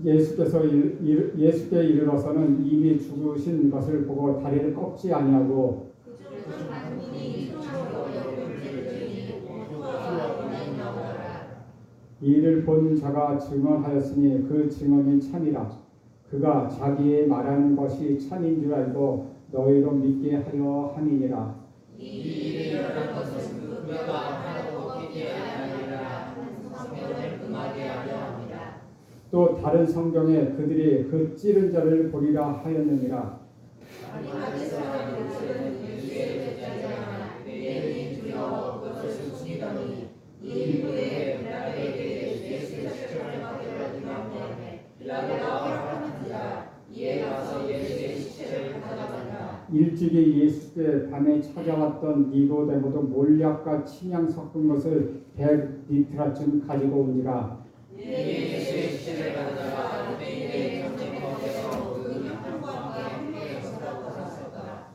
예수께 이르러서는 이미 죽으신 것을 보고 다리를 꺾지 아니하고 이를 본 자가 증언하였으니 그 증언이 참이라. 그가 자기의 말하는 것이 참인 줄 알고 너희로 믿게 하려 함이니라. 이 일이 일어난 것은 그가 하라고 믿게 하니라. 성경을 금하게 하려 함이라. 또 다른 성경에 그들이 그 찌른 자를 보리라 하였느니라. 두려워 그것을 숨기더니 이 일부에 빌라도에게 예수의 시체를 가져다주며 빌라도가 허락하는지라. 이에 가서 예수의 시체를 가져간다. 일찍이 예수께 밤에 찾아왔던 니고데모도 몰약과 침향 섞은 것을 100리트라쯤 가지고 오니라. 예수의 시체를 가져다가 매일의 전쟁터에서 그 형과 함께 서라고 하셨다.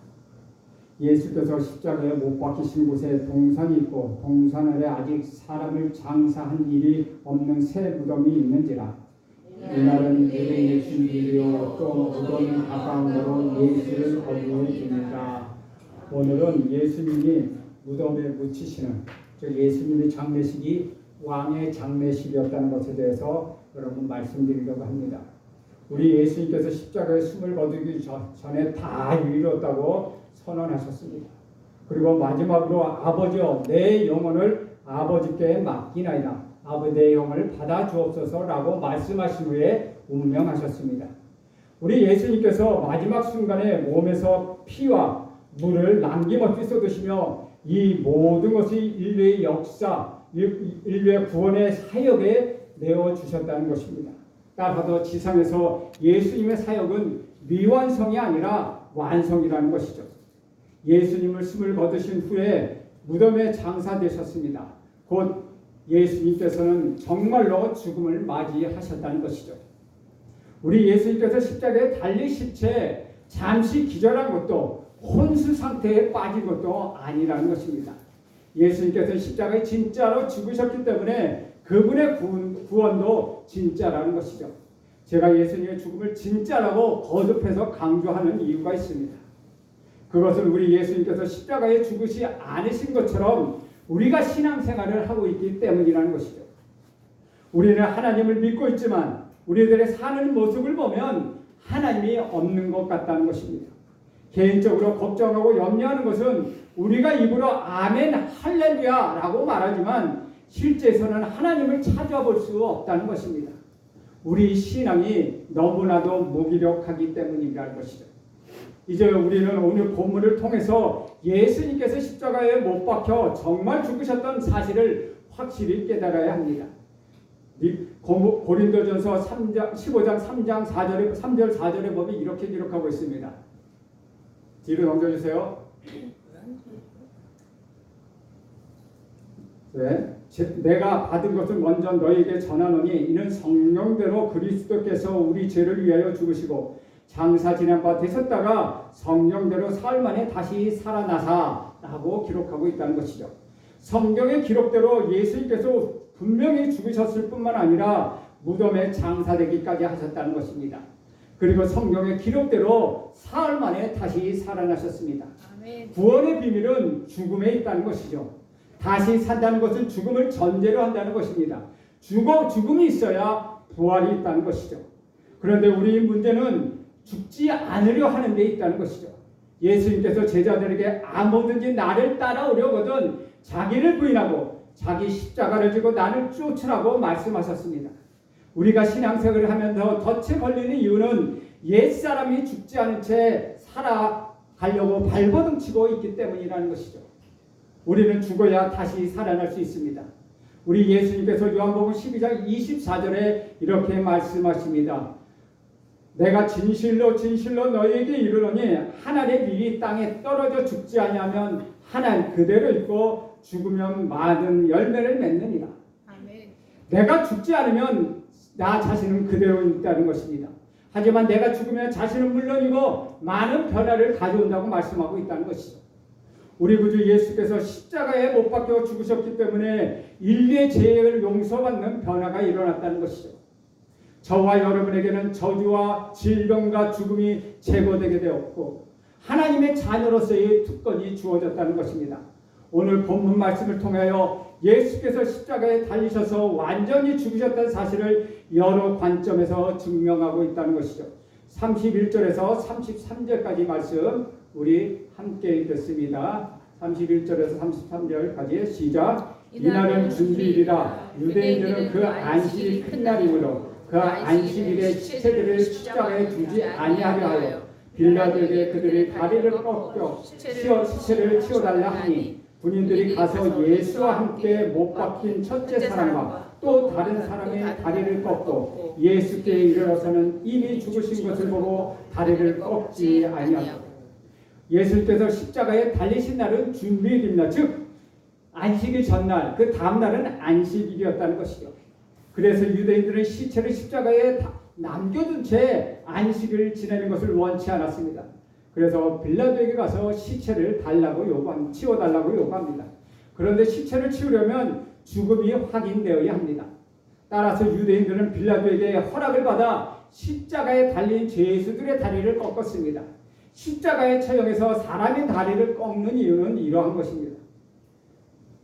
예수께서 십자가에 못 박히신 곳에 동산이 있고 동산 아래 아직 사람을 장사한 일이 없는 새 무덤이 있는지라. 이날은 유대인의 주일이요 또 무덤이 가까운 거로 예수를 거두어 줍니다. 오늘은 예수님이 무덤에 묻히시는, 즉 예수님의 장례식이 왕의 장례식이었다는 것에 대해서 여러분 말씀드리려고 합니다. 우리 예수님께서 십자가에 숨을 거두기 전에 다 이뤘다고 선언하셨습니다. 그리고 마지막으로 아버지여 내 영혼을 아버지께 맡기나이다. 아버지 내 영혼을 받아 주옵소서라고 말씀하신 후에 운명하셨습니다. 우리 예수님께서 마지막 순간에 몸에서 피와 물을 남김없이 쏟으시며 이 모든 것이 인류의 역사, 인류의 구원의 사역에 내어주셨다는 것입니다. 따라서 지상에서 예수님의 사역은 미완성이 아니라 완성이라는 것이죠. 예수님을 숨을 거두신 후에 무덤에 장사되셨습니다. 곧 예수님께서는 정말로 죽음을 맞이하셨다는 것이죠. 우리 예수님께서 십자가에 달리실 채 잠시 기절한 것도 혼수 상태에 빠진 것도 아니라는 것입니다. 예수님께서 십자가에 진짜로 죽으셨기 때문에 그분의 구원도 진짜라는 것이죠. 제가 예수님의 죽음을 진짜라고 거듭해서 강조하는 이유가 있습니다. 그것은 우리 예수님께서 십자가에 죽으시 않으신 것처럼 우리가 신앙생활을 하고 있기 때문이라는 것이죠. 우리는 하나님을 믿고 있지만 우리들의 사는 모습을 보면 하나님이 없는 것 같다는 것입니다. 개인적으로 걱정하고 염려하는 것은 우리가 입으로 아멘 할렐루야라고 말하지만 실제에서는 하나님을 찾아볼 수 없다는 것입니다. 우리 신앙이 너무나도 무기력하기 때문이라는 것이죠. 이제 우리는 오늘 본문을 통해서 예수님께서 십자가에 못 박혀 정말 죽으셨던 사실을 확실히 깨달아야 합니다. 고린도전서 15장 3절 4절의 법이 이렇게 기록하고 있습니다. 뒤로 넘겨주세요. 네. 내가 받은 것을 먼저 너희에게 전하노니 이는 성령대로 그리스도께서 우리 죄를 위하여 죽으시고 장사 지난 바 되셨다가 성령대로 사흘 만에 다시 살아나사라고 기록하고 있다는 것이죠. 성경의 기록대로 예수님께서 분명히 죽으셨을 뿐만 아니라 무덤에 장사되기까지 하셨다는 것입니다. 그리고 성경의 기록대로 사흘 만에 다시 살아나셨습니다. 아멘. 구원의 비밀은 죽음에 있다는 것이죠. 다시 산다는 것은 죽음을 전제로 한다는 것입니다. 죽음이 있어야 부활이 있다는 것이죠. 그런데 우리 문제는 죽지 않으려 하는 데 있다는 것이죠. 예수님께서 제자들에게 아무든지 나를 따라오려거든 자기를 부인하고 자기 십자가를 지고 나를 쫓으라고 말씀하셨습니다. 우리가 신앙생활을 하면서 덫에 걸리는 이유는 옛사람이 죽지 않은 채 살아가려고 발버둥치고 있기 때문이라는 것이죠. 우리는 죽어야 다시 살아날 수 있습니다. 우리 예수님께서 요한복음 12장 24절에 이렇게 말씀하십니다. 내가 진실로 진실로 너희에게 이르노니 한 알의 밀이 땅에 떨어져 죽지 아니하면 한 알 그대로 있고 죽으면 많은 열매를 맺느니라. 아멘. 내가 죽지 않으면 나 자신은 그대로 있다는 것입니다. 하지만 내가 죽으면 자신은 물론이고 많은 변화를 가져온다고 말씀하고 있다는 것이죠. 우리 구주 예수께서 십자가에 못 박혀 죽으셨기 때문에 인류의 죄를 용서받는 변화가 일어났다는 것이죠. 저와 여러분에게는 저주와 질병과 죽음이 제거되게 되었고 하나님의 자녀로서의 특권이 주어졌다는 것입니다. 오늘 본문 말씀을 통하여 예수께서 십자가에 달리셔서 완전히 죽으셨다는 사실을 여러 관점에서 증명하고 있다는 것이죠. 31절에서 33절까지 말씀 우리 함께 읽겠습니다. 31절에서 33절까지 시작. 이날은 준비일이라 유대인들은 그 안식이 큰 날이므로 그 안식일에 시체들을 십자가에 두지 아니하려 하여 빌라도에게 그들의 다리를 꺾여 시체를 치워달라 하니 군인들이 가서 예수와 함께 못 박힌 첫째 사람과 또 다른 사람의 다리를 꺾고 예수께 이르러서는 이미 죽으신 것을 보고 다리를 꺾지 아니하고 예수께서 십자가에 달리신 날은 준비일입니다. 즉 안식일 전날 그 다음 날은 안식일이었다는 것이죠. 그래서 유대인들은 시체를 십자가에 남겨둔 채 안식을 지내는 것을 원치 않았습니다. 그래서 빌라도에게 가서 시체를 치워달라고 요구합니다. 그런데 시체를 치우려면 죽음이 확인되어야 합니다. 따라서 유대인들은 빌라도에게 허락을 받아 십자가에 달린 죄수들의 다리를 꺾었습니다. 십자가의 처형에서 사람의 다리를 꺾는 이유는 이러한 것입니다.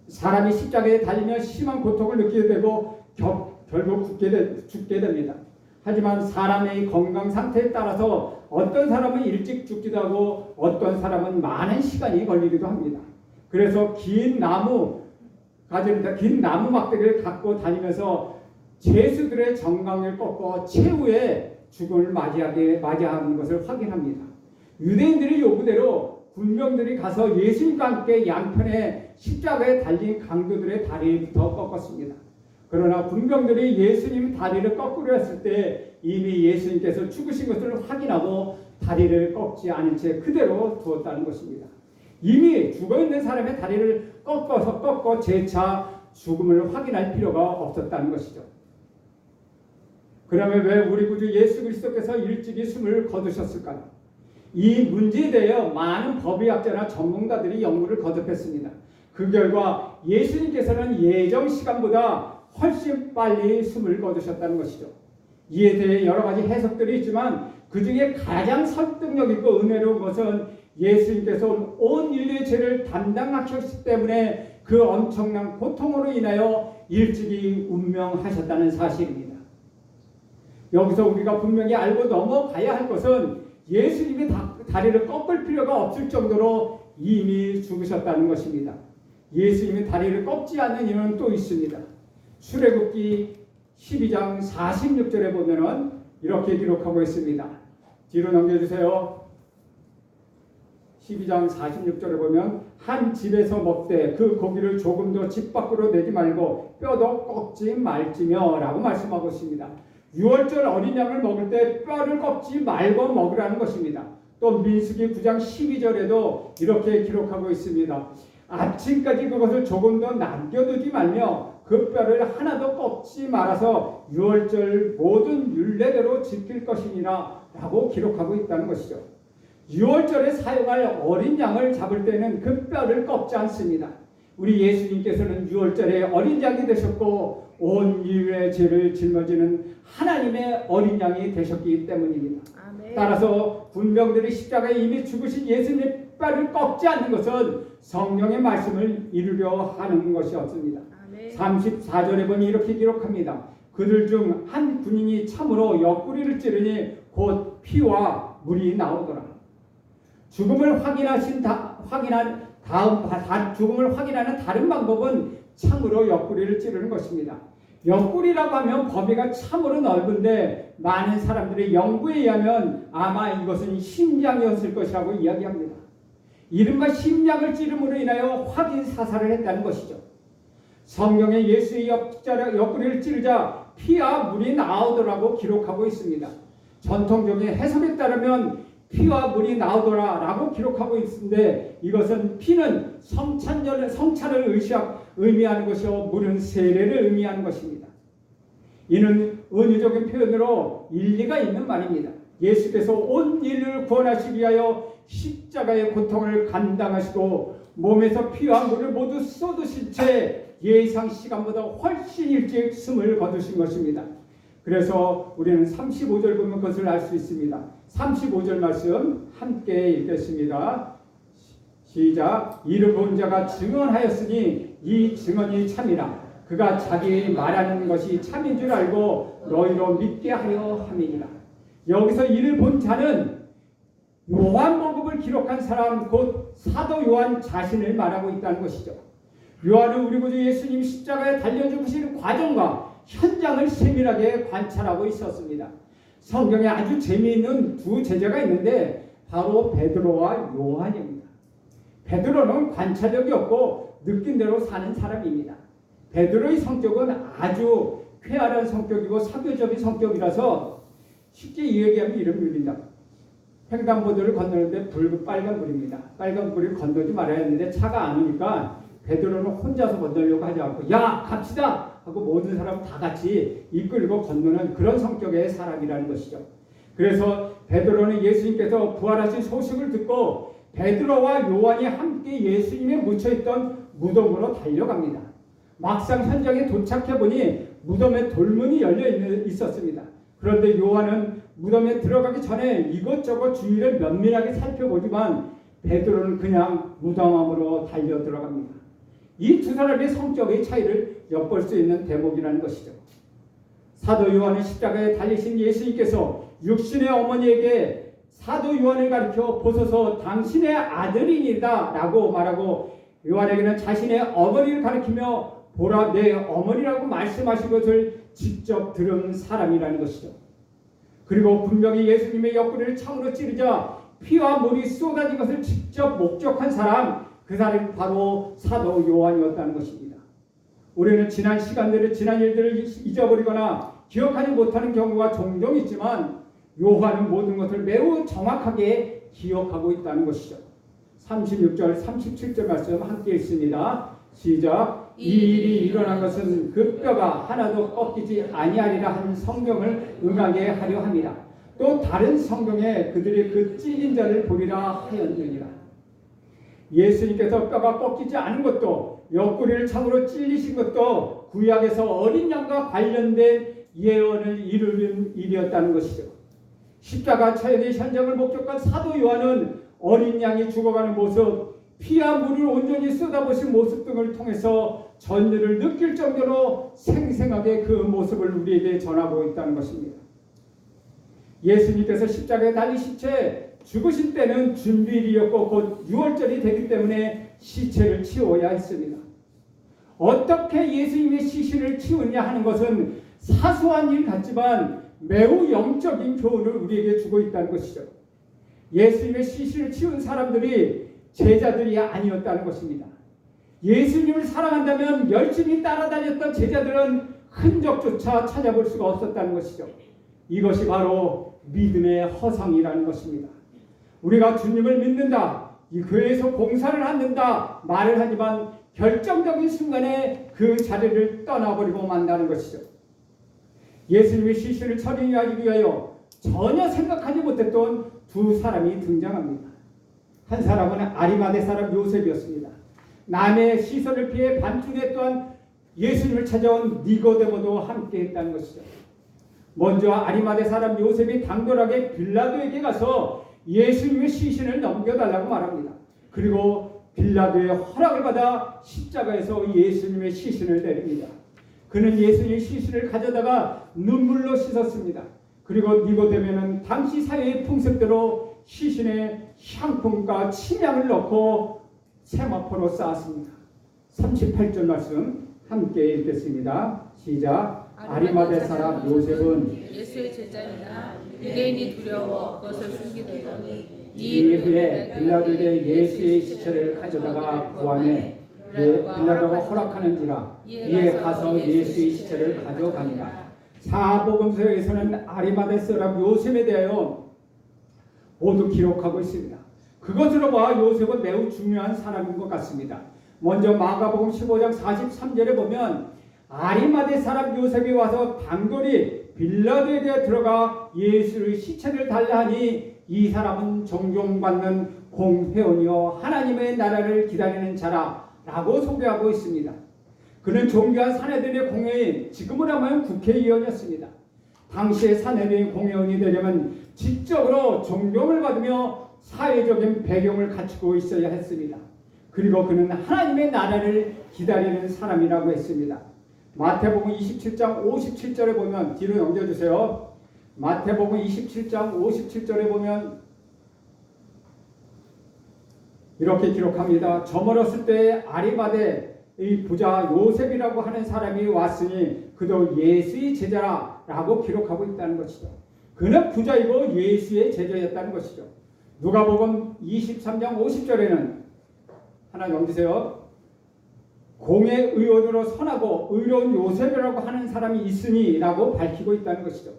사람이 십자가에 달리면 심한 고통을 느끼게 되고 결국 죽게 됩니다. 하지만 사람의 건강 상태에 따라서 어떤 사람은 일찍 죽기도 하고 어떤 사람은 많은 시간이 걸리기도 합니다. 그래서 긴 나무 막대기를 갖고 다니면서 죄수들의 정강을 꺾어 최후의 죽음을 맞이하는 것을 확인합니다. 유대인들의 요구대로 군병들이 가서 예수님과 함께 양편에 십자가에 달린 강도들의 다리부터 꺾었습니다. 그러나 군병들이 예수님 다리를 꺾으려 했을 때 이미 예수님께서 죽으신 것을 확인하고 다리를 꺾지 않은 채 그대로 두었다는 것입니다. 이미 죽어있는 사람의 다리를 꺾어 재차 죽음을 확인할 필요가 없었다는 것이죠. 그러면 왜 우리 구주 예수 그리스도께서 일찍이 숨을 거두셨을까요? 이 문제에 대해 많은 법의학자나 전문가들이 연구를 거듭했습니다. 그 결과 예수님께서는 예정 시간보다 훨씬 빨리 숨을 거두셨다는 것이죠. 이에 대해 여러 가지 해석들이 있지만 그 중에 가장 설득력 있고 은혜로운 것은 예수님께서 온 인류의 죄를 담당하셨기 때문에 그 엄청난 고통으로 인하여 일찍이 운명하셨다는 사실입니다. 여기서 우리가 분명히 알고 넘어가야 할 것은 예수님이 다리를 꺾을 필요가 없을 정도로 이미 죽으셨다는 것입니다. 예수님이 다리를 꺾지 않는 이유는 또 있습니다. 출애굽기 12장 46절에 보면은 이렇게 기록하고 있습니다. 뒤로 넘겨주세요. 12장 46절에 보면 한 집에서 먹되 그 고기를 조금도 집 밖으로 내지 말고 뼈도 꺾지 말지며 라고 말씀하고 있습니다. 6월절 어린 양을 먹을 때 뼈를 꺾지 말고 먹으라는 것입니다. 또 민수기 9장 12절에도 이렇게 기록하고 있습니다. 아침까지 그것을 조금 더 남겨두지 말며 그 뼈를 하나도 꺾지 말아서 6월절 모든 율례대로 지킬 것이니라 라고 기록하고 있다는 것이죠. 6월절에 사용할 어린 양을 잡을 때는 그 뼈를 꺾지 않습니다. 우리 예수님께서는 6월절에 어린 양이 되셨고 온 인류의 죄를 짊어지는 하나님의 어린 양이 되셨기 때문입니다. 아멘. 따라서 군병들이 십자가에 이미 죽으신 예수님의 뼈를 꺾지 않는 것은 성령의 말씀을 이루려 하는 것이었습니다. 아멘. 34절에 보니 이렇게 기록합니다. 그들 중 한 군인이 참으로 옆구리를 찌르니 곧 피와 물이 나오더라. 죽음을 확인하는 다른 방법은 참으로 옆구리를 찌르는 것입니다. 옆구리라고 하면 범위가 참으로 넓은데 많은 사람들의 연구에 의하면 아마 이것은 심장이었을 것이라고 이야기합니다. 이른바 심장을 찌름으로 인하여 확인 사살을 했다는 것이죠. 성경에 예수의 옆구리를 찌르자 피와 물이 나오더라고 기록하고 있습니다. 전통적인 해석에 따르면 피와 물이 나오더라라고 기록하고 있는데 이것은 피는 성찬을 의미하는 것이요 물은 세례를 의미하는 것입니다. 이는 은유적인 표현으로 일리가 있는 말입니다. 예수께서 온 인류를 구원하시기 위하여 십자가의 고통을 감당하시고 몸에서 피와 물을 모두 쏟으신 채 예상 시간보다 훨씬 일찍 숨을 거두신 것입니다. 그래서 우리는 35절 보면 그것을 알 수 있습니다. 35절 말씀 함께 읽겠습니다. 시작. 이를 본 자가 증언하였으니 이 증언이 참이라. 그가 자기 말하는 것이 참인 줄 알고 너희로 믿게 하려 함이니라. 여기서 이를 본 자는 요한복음을 기록한 사람 곧 사도 요한 자신을 말하고 있다는 것이죠. 요한은 우리 구주 예수님 십자가에 달려 죽으시는 과정과 현장을 세밀하게 관찰하고 있었습니다. 성경에 아주 재미있는 두 제자가 있는데 바로 베드로와 요한입니다. 베드로는 관찰력이 없고 느낀 대로 사는 사람입니다. 베드로의 성격은 아주 쾌활한 성격이고 사교적인 성격이라서 쉽게 얘기하면 이런 물입니다. 횡단보도를 건너는데 빨간 불입니다. 빨간 불을 건너지 말아야 했는데 차가 안 오니까 베드로는 혼자서 건너려고 하지 않고 야 갑시다 하고 모든 사람 다 같이 이끌고 건너는 그런 성격의 사람이라는 것이죠. 그래서 베드로는 예수님께서 부활하신 소식을 듣고 베드로와 요한이 함께 예수님에 묻혀있던 무덤으로 달려갑니다. 막상 현장에 도착해 보니 무덤에 돌문이 열려 있었습니다. 그런데 요한은 무덤에 들어가기 전에 이것저것 주위를 면밀하게 살펴보지만 베드로는 그냥 무덤 안으로 달려 들어갑니다. 이 두 사람의 성격의 차이를 엿볼 수 있는 대목이라는 것이죠. 사도 요한은 십자가에 달리신 예수님께서 육신의 어머니에게 사도 요한을 가리켜 보소서 당신의 아들이니다 라고 말하고 요한에게는 자신의 어머니를 가리키며 보라 내 어머니라고 말씀하신 것을 직접 들은 사람이라는 것이죠. 그리고 분명히 예수님의 옆구리를 창으로 찌르자 피와 물이 쏟아진 것을 직접 목격한 사람, 그 사람이 바로 사도 요한이었다는 것입니다. 우리는 지난 시간들을 지난 일들을 잊어버리거나 기억하지 못하는 경우가 종종 있지만 요한은 모든 것을 매우 정확하게 기억하고 있다는 것이죠. 36절 37절 말씀 함께 읽습니다. 시작. 이 일이 일어난 것은 그 뼈가 하나도 꺾이지 아니하리라 하는 성경을 응하게 하려 함이라. 또 다른 성경에 그들이 그 찔린 자를 보리라 하였느니라. 예수님께서 뼈가 꺾이지 않은 것도 옆구리를 창으로 찔리신 것도 구약에서 어린 양과 관련된 예언을 이루는 일이었다는 것이죠. 십자가 처형의 현장을 목격한 사도 요한은 어린 양이 죽어가는 모습, 피와 물을 온전히 쏟아부으신 모습 등을 통해서 전율을 느낄 정도로 생생하게 그 모습을 우리에게 전하고 있다는 것입니다. 예수님께서 십자가에 달리신 채 죽으신 때는 준비일이었고 곧 6월절이 되기 때문에 시체를 치워야 했습니다. 어떻게 예수님의 시신을 치우냐 하는 것은 사소한 일 같지만 매우 영적인 교훈을 우리에게 주고 있다는 것이죠. 예수님의 시신을 치운 사람들이 제자들이 아니었다는 것입니다. 예수님을 사랑한다면 열심히 따라다녔던 제자들은 흔적조차 찾아볼 수가 없었다는 것이죠. 이것이 바로 믿음의 허상이라는 것입니다. 우리가 주님을 믿는다, 이 교회에서 봉사를 한다 말을 하지만 결정적인 순간에 그 자리를 떠나버리고 만다는 것이죠. 예수님의 시신을 처리하기 위하여 전혀 생각하지 못했던 두 사람이 등장합니다. 한 사람은 아리마대 사람 요셉이었습니다. 남의 시선을 피해 반중에 또한 예수님을 찾아온 니고데모도 함께 했다는 것이죠. 먼저 아리마대 사람 요셉이 당돌하게 빌라도에게 가서 예수님의 시신을 넘겨달라고 말합니다. 그리고 빌라도의 허락을 받아 십자가에서 예수님의 시신을 내립니다. 그는 예수님의 시신을 가져다가 눈물로 씻었습니다. 그리고 니고데모는 당시 사회의 풍습대로 시신에 향품과 침향을 넣고 세마포로 쌓았습니다. 38절 말씀 함께 읽겠습니다. 시작. 아리마대 사람 요셉은 예수의 제자이나 유대인이 두려워 그것을 숨기더니 이후에 빌라도에게 예수의 시체를 가져다가 구하매 빌라도가 허락하는지라 이에 가서 예수의 시체를 가져가니라. 사복음서에서는 아리마대 사람 요셉에 대하여 모두 기록하고 있습니다. 그것으로 봐 요셉은 매우 중요한 사람인 것 같습니다. 먼저 마가복음 15장 43절에 보면 아리마대 사람 요셉이 와서 단거리 빌라도에게 들어가 예수의 시체를 달라 하니 이 사람은 존경받는 공회원이요 하나님의 나라를 기다리는 자라 라고 소개하고 있습니다. 그는 존귀한 사내들의 공회인, 지금으로 하면 국회의원이었습니다. 당시의 사내들이 공회원이 되려면 지적으로 존경을 받으며 사회적인 배경을 갖추고 있어야 했습니다. 그리고 그는 하나님의 나라를 기다리는 사람이라고 했습니다. 마태복음 27장 57절에 보면, 뒤로 넘겨주세요. 마태복음 27장 57절에 보면 이렇게 기록합니다. 저물었을 때 아리마대의 부자 요셉이라고 하는 사람이 왔으니 그도 예수의 제자라고 기록하고 있다는 것이죠. 그는 부자이고 예수의 제자였다는 것이죠. 누가복음 23장 50절에는 하나 넘기세요. 공의 의원으로 선하고 의로운 요셉이라고 하는 사람이 있으니 라고 밝히고 있다는 것이죠.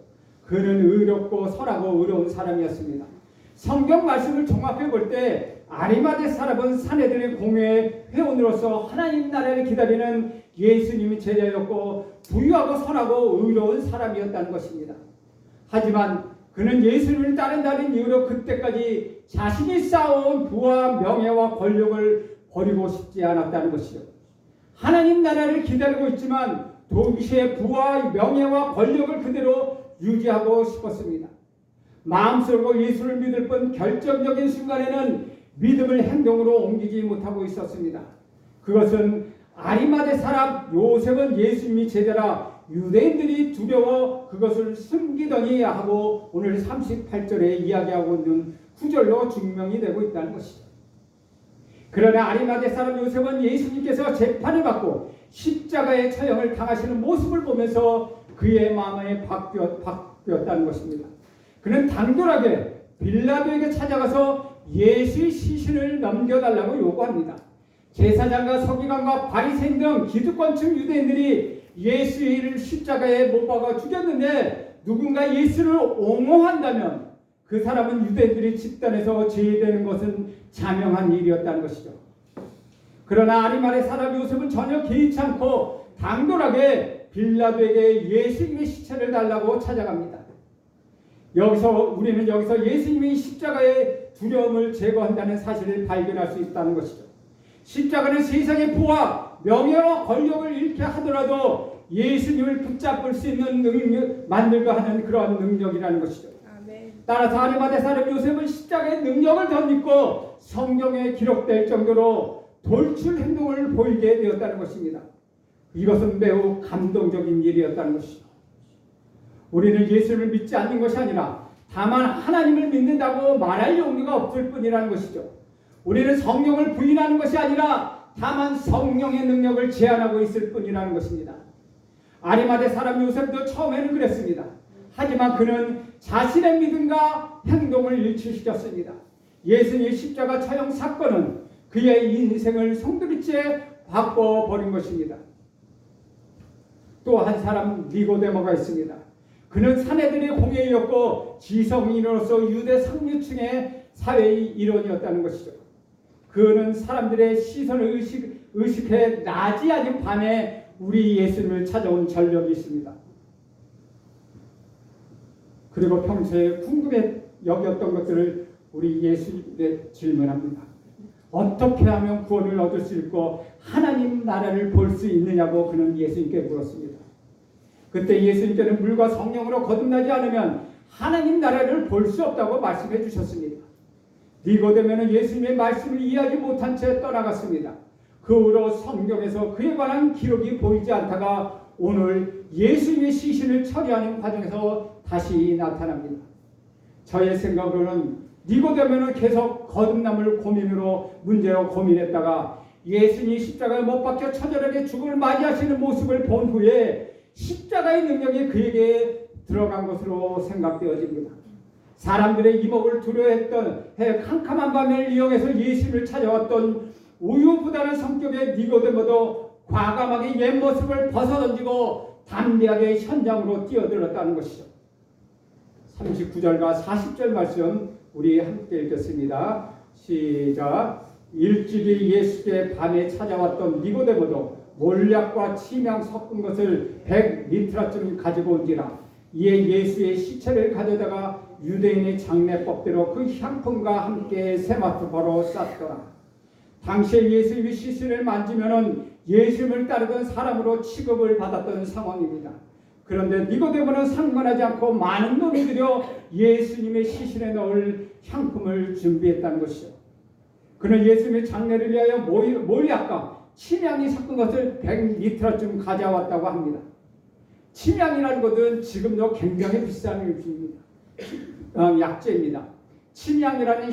그는 의롭고 선하고 의로운 사람이었습니다. 성경 말씀을 종합해 볼 때 아리마대 사람은 사내들의 공회의 회원으로서 하나님 나라를 기다리는 예수님의 제자였고 부유하고 선하고 의로운 사람이었다는 것입니다. 하지만 그는 예수님을 따른다는 이유로 그때까지 자신이 쌓아온 부와 명예와 권력을 버리고 싶지 않았다는 것이죠. 하나님 나라를 기다리고 있지만 동시에 부와 명예와 권력을 그대로 유지하고 싶었습니다. 마음속으로 예수를 믿을 뿐 결정적인 순간에는 믿음을 행동으로 옮기지 못하고 있었습니다. 그것은 아리마대 사람 요셉은 예수님이 제자라 유대인들이 두려워 그것을 숨기더니 하고 오늘 38절에 이야기하고 있는 구절로 증명이 되고 있다는 것이죠. 그러나 아리마대 사람 요셉은 예수님께서 재판을 받고 십자가의 처형을 당하시는 모습을 보면서 그의 마음에 바뀌었다는 것입니다. 그는 당돌하게 빌라도에게 찾아가서 예수의 시신을 넘겨달라고 요구합니다. 제사장과 서기관과 바리새인 등 기득권층 유대인들이 예수를 십자가에 못 박아 죽였는데 누군가 예수를 옹호한다면 그 사람은 유대인들이 집단에서 제외되는 것은 자명한 일이었다는 것이죠. 그러나 아리마대 사람 요셉은 전혀 개의치 않고 당돌하게 빌라도에게 예수님의 시체를 달라고 찾아갑니다. 우리는 여기서 예수님이 십자가의 두려움을 제거한다는 사실을 발견할 수 있다는 것이죠. 십자가는 세상의 부와 명예와 권력을 잃게 하더라도 예수님을 붙잡을 수 있는 능력, 만들고 하는 그러한 능력이라는 것이죠. 아멘. 따라서 아리마대 사람 요셉은 십자가의 능력을 덧입고 성경에 기록될 정도로 돌출 행동을 보이게 되었다는 것입니다. 이것은 매우 감동적인 일이었다는 것이죠. 우리는 예수를 믿지 않는 것이 아니라 다만 하나님을 믿는다고 말할 용기가 없을 뿐이라는 것이죠. 우리는 성령을 부인하는 것이 아니라 다만 성령의 능력을 제한하고 있을 뿐이라는 것입니다. 아리마대 사람 요셉도 처음에는 그랬습니다. 하지만 그는 자신의 믿음과 행동을 일치시켰습니다. 예수님의 십자가 처형 사건은 그의 인생을 송두리째 바꿔버린 것입니다. 또 한 사람 니고데모가 있습니다. 그는 사내들의 공회였고 지성인으로서 유대 상류층의 사회의 일원이었다는 것이죠. 그는 사람들의 시선을 의식해 낮이 아닌 밤에 우리 예수님을 찾아온 전력이 있습니다. 그리고 평소에 궁금해 여겼던 것들을 우리 예수님께 질문합니다. 어떻게 하면 구원을 얻을 수 있고 하나님 나라를 볼 수 있느냐고 그는 예수님께 물었습니다. 그때 예수님께는 물과 성령으로 거듭나지 않으면 하나님 나라를 볼 수 없다고 말씀해 주셨습니다. 니고데모는 예수님의 말씀을 이해하지 못한 채 떠나갔습니다. 그 후로 성경에서 그에 관한 기록이 보이지 않다가 오늘 예수님의 시신을 처리하는 과정에서 다시 나타납니다. 저의 생각으로는 니고데모는 계속 거듭남을 문제로 고민했다가 예수님이 십자가에 못 박혀 처절하게 죽음을 맞이하시는 모습을 본 후에 십자가의 능력이 그에게 들어간 것으로 생각되어집니다. 사람들의 이목을 두려워했던 캄캄한 밤을 이용해서 예수를 찾아왔던 우유부단한 성격의 니고데모도 과감하게 옛 모습을 벗어던지고 담대하게 현장으로 뛰어들었다는 것이죠. 39절과 40절 말씀 우리 함께 읽겠습니다. 시작. 일찍이 예수께 밤에 찾아왔던 니고데모도 몰약과 침향 섞은 것을 100리트라쯤 가지고 온지라. 이에 예수의 시체를 가져다가 유대인의 장례법대로 그 향품과 함께 세마트바로 쌌더라. 당시에 예수님의 시신을 만지면은 예수님을 따르던 사람으로 취급을 받았던 상황입니다. 그런데 니고데모는 상관하지 않고 많은 돈을 들여 예수님의 시신에 넣을 향품을 준비했다는 것이죠. 그는 예수님의 장례를 위하여 몰약과 침향이 섞은 것을 100리터쯤 가져왔다고 합니다. 침향이라는 것은 지금도 굉장히 비싼 약재입니다. 침향이라는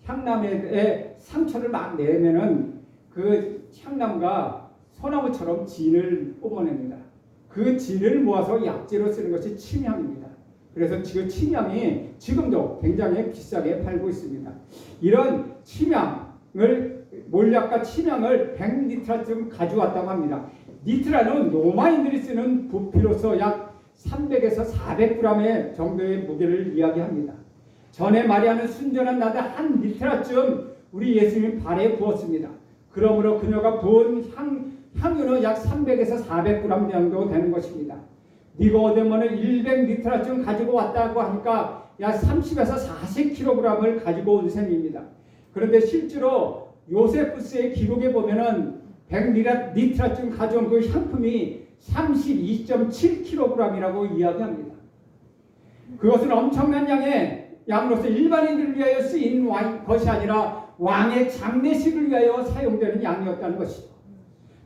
향나무에 상처를 막 내면은 그 향나무가 소나무처럼 진을 뽑아냅니다. 그 진을 모아서 약재로 쓰는 것이 침향입니다. 그래서 지금 침향이 지금도 굉장히 비싸게 팔고 있습니다. 이런 침향을 몰약과 침향을 100리터쯤 가져왔다고 합니다. 리트라는 로마인들이 쓰는 부피로서 약 300에서 400g의 정도의 무게를 이야기합니다. 전에 마리아는 순전한 나드 한 리트라쯤 우리 예수님 발에 부었습니다. 그러므로 그녀가 부은 향유는 약 300에서 400g 정도 되는 것입니다. 니고데모는 100리터쯤 가지고 왔다고 하니까 약 30에서 40kg을 가지고 온 셈입니다. 그런데 실제로 요세푸스의 기록에 보면은 100리터쯤 가져온 그 향품이 32.7kg이라고 이야기합니다. 그것은 엄청난 양의 양으로서 일반인들을 위하여 쓰인 것이 아니라 왕의 장례식을 위하여 사용되는 양이었다는 것이죠.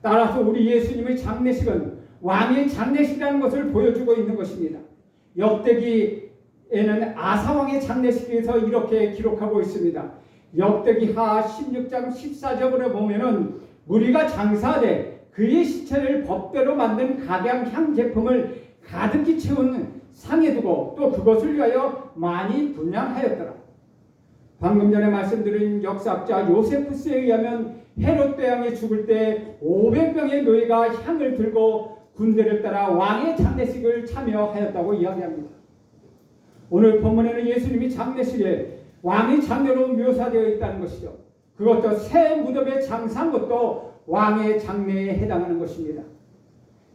따라서 우리 예수님의 장례식은 왕의 장례식이라는 것을 보여주고 있는 것입니다. 역대기에는 아사왕의 장례식에서 이렇게 기록하고 있습니다. 역대기하 16장 14절에 보면은 무리가 장사하되 그의 시체를 법대로 만든 각양향 제품을 가득히 채운 상에 두고 또 그것을 위하여 많이 분양하였더라. 방금 전에 말씀드린 역사학자 요세푸스에 의하면 헤롯 대왕이 죽을 때 500명의 노예가 향을 들고 군대를 따라 왕의 장례식을 참여하였다고 이야기합니다. 오늘 본문에는 예수님이 장례식에 왕의 장례로 묘사되어 있다는 것이죠. 그것도 새 무덤에 장사한 것도 왕의 장례에 해당하는 것입니다.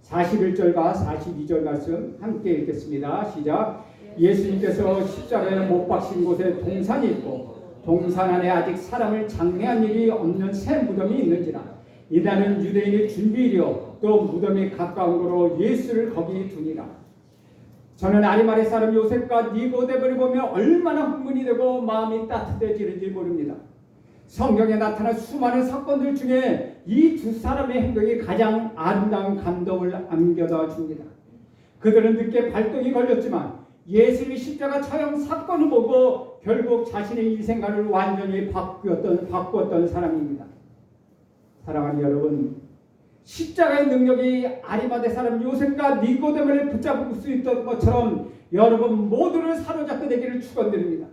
41절과 42절 말씀 함께 읽겠습니다. 시작. 예수님께서 십자가에 못 박힌 곳에 동산이 있고 동산 안에 아직 사람을 장례한 일이 없는 새 무덤이 있는지라. 이날은 유대인의 준비일이요 또 무덤이 가까운 거로 예수를 거기 두니라. 저는 아리마대 사람 요셉과 니고데모를 보며 얼마나 흥분이 되고 마음이 따뜻해지는지 모릅니다. 성경에 나타난 수많은 사건들 중에 이 두 사람의 행동이 가장 아름다운 감동을 안겨다 줍니다. 그들은 늦게 발동이 걸렸지만 예수님이 십자가 처형 사건을 보고 결국 자신의 인생관을 완전히 바꾸었던 사람입니다. 사랑하는 여러분, 십자가의 능력이 아리마대 사람 요셉과 니고데모를 붙잡을 수 있던 것처럼 여러분 모두를 사로잡게 되기를 축원드립니다.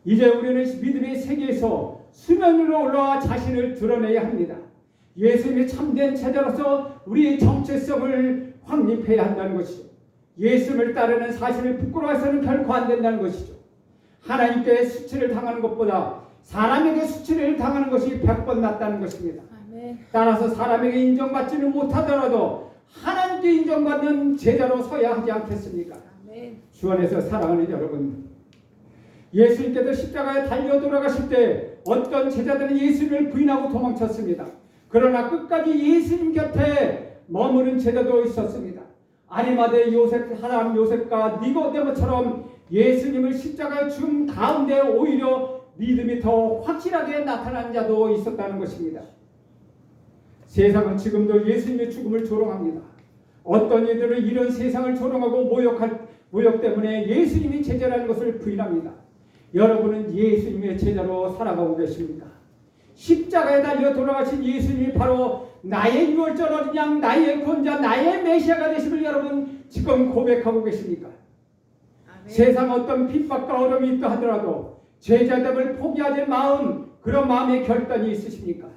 이제 우리는 믿음의 세계에서 수면 위로 올라와 자신을 드러내야 합니다. 예수님의 참된 제자로서 우리의 정체성을 확립해야 한다는 것이죠. 예수님을 따르는 사실을 부끄러워해서는 결코 안 된다는 것이죠. 하나님께 수치를 당하는 것보다 사람에게 수치를 당하는 것이 100번 낫다는 것입니다. 따라서 사람에게 인정받지는 못하더라도 하나님께 인정받는 제자로 서야 하지 않겠습니까? 주 안에서 사랑하는 여러분, 예수님께서 십자가에 달려 돌아가실 때 어떤 제자들은 예수님을 부인하고 도망쳤습니다. 그러나 끝까지 예수님 곁에 머무른 제자도 있었습니다. 아리마대 사람 요셉과 니고데모처럼 예수님을 십자가에 죽은 가운데 오히려 믿음이 더 확실하게 나타난 자도 있었다는 것입니다. 세상은 지금도 예수님의 죽음을 조롱합니다. 어떤 이들은 이런 세상을 조롱하고 모욕 때문에 예수님이 제자라는 것을 부인합니다. 여러분은 예수님의 제자로 살아가고 계십니까? 십자가에 달려 돌아가신 예수님이 바로 나의 유월절 어린 양, 나의 구원자, 나의 메시아가 되심을 여러분 지금 고백하고 계십니까? 아멘. 세상 어떤 핍박과 어려움이 있다 하더라도 제자됨을 포기하지 마음, 그런 마음의 결단이 있으십니까?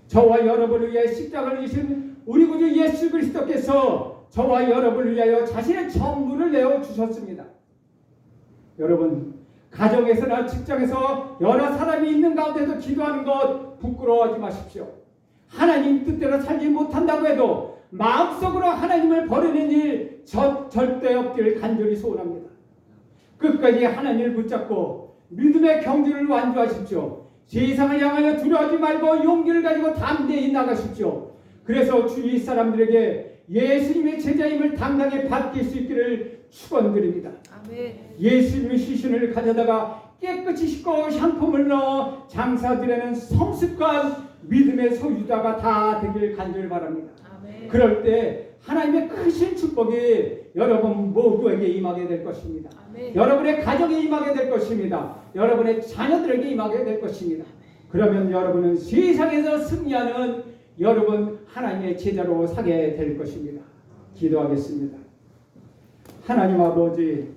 저와 여러분을 위해 십자가를 지신 우리 구주 예수 그리스도께서 저와 여러분을 위하여 자신의 전부를 내어주셨습니다. 여러분, 가정에서나 직장에서 여러 사람이 있는 가운데도 기도하는 것 부끄러워하지 마십시오. 하나님 뜻대로 살지 못한다고 해도 마음속으로 하나님을 버리는 일 절대 없기를 간절히 소원합니다. 끝까지 하나님을 붙잡고 믿음의 경주를 완주하십시오. 세상을 향하여 두려워하지 말고 용기를 가지고 담대히 나가십시오. 그래서 주위 사람들에게 예수님의 제자임을 당당히 밝힐 수 있기를 축원드립니다. 아멘. 예수님의 시신을 가져다가 깨끗이 씻고 향품을 넣어 장사드리는 성습관 믿음의 소유자가 다 되길 간절히 바랍니다. 아멘. 그럴 때 하나님의 크신 축복이 여러분 모두에게 임하게 될 것입니다. 아멘. 여러분의 가정에 임하게 될 것입니다. 여러분의 자녀들에게 임하게 될 것입니다. 그러면 여러분은 세상에서 승리하는 여러분 하나님의 제자로 사게 될 것입니다. 기도하겠습니다. 하나님 아버지,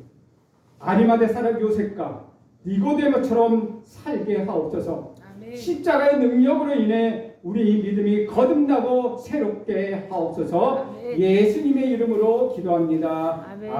아리마대 사람 요셉과 니고데모처럼 살게 하옵소서. 아멘. 십자가의 능력으로 인해 우리 믿음이 거듭나고 새롭게 하옵소서. 아멘. 예수님의 이름으로 기도합니다. 아멘.